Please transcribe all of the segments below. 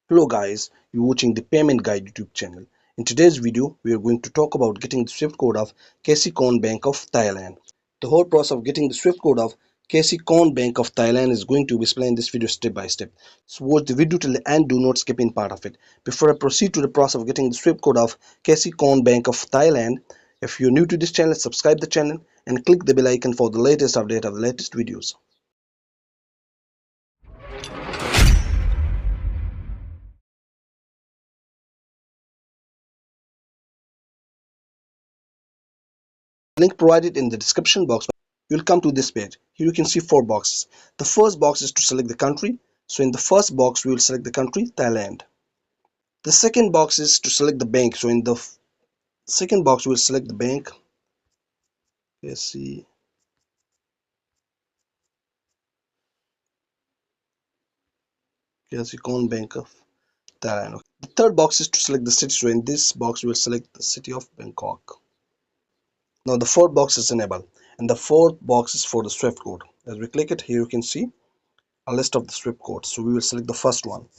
Hello guys, you're watching the Payment Guide YouTube channel. In today's video, we are going to talk about getting the Swift code of Kasikorn Bank of Thailand. The whole process of getting the Swift code of Kasikorn Bank of Thailand is going to be explained in this video step by step. So watch the video till the end, do not skip in part of it. Before I proceed to the process of getting the Swift code of Kasikorn Bank of Thailand, if you're new to this channel, subscribe the channel and click the bell icon for the latest update of the latest videos. Link provided in the description box. You'll come to this page. Here you can see four boxes. The first box is to select the country. So in the first box we will select the country Thailand. The second box is to select the bank. So in the second box we will select the bank. Let's see. Kasikorn Bank of Thailand. The third box is to select the city. So in this box we will select the city of Bangkok. Now the fourth box is enable, and the fourth box is for the Swift code. As we click it, here you can see a list of the Swift codes. So we will select the first one.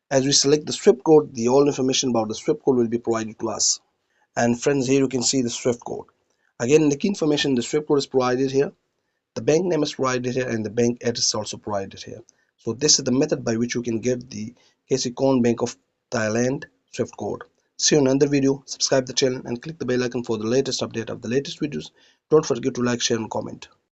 As we select the Swift code, the all information about the Swift code will be provided to us. And friends, here you can see the Swift code. Again, in the key information, the Swift code is provided here. The bank name is provided here, and the bank address is also provided here. So this is the method by which you can get the Kasikorn Bank of Thailand Swift code. See you in another video. Subscribe the channel and click the bell icon for the latest update of the latest videos. Don't forget to like, share, and comment.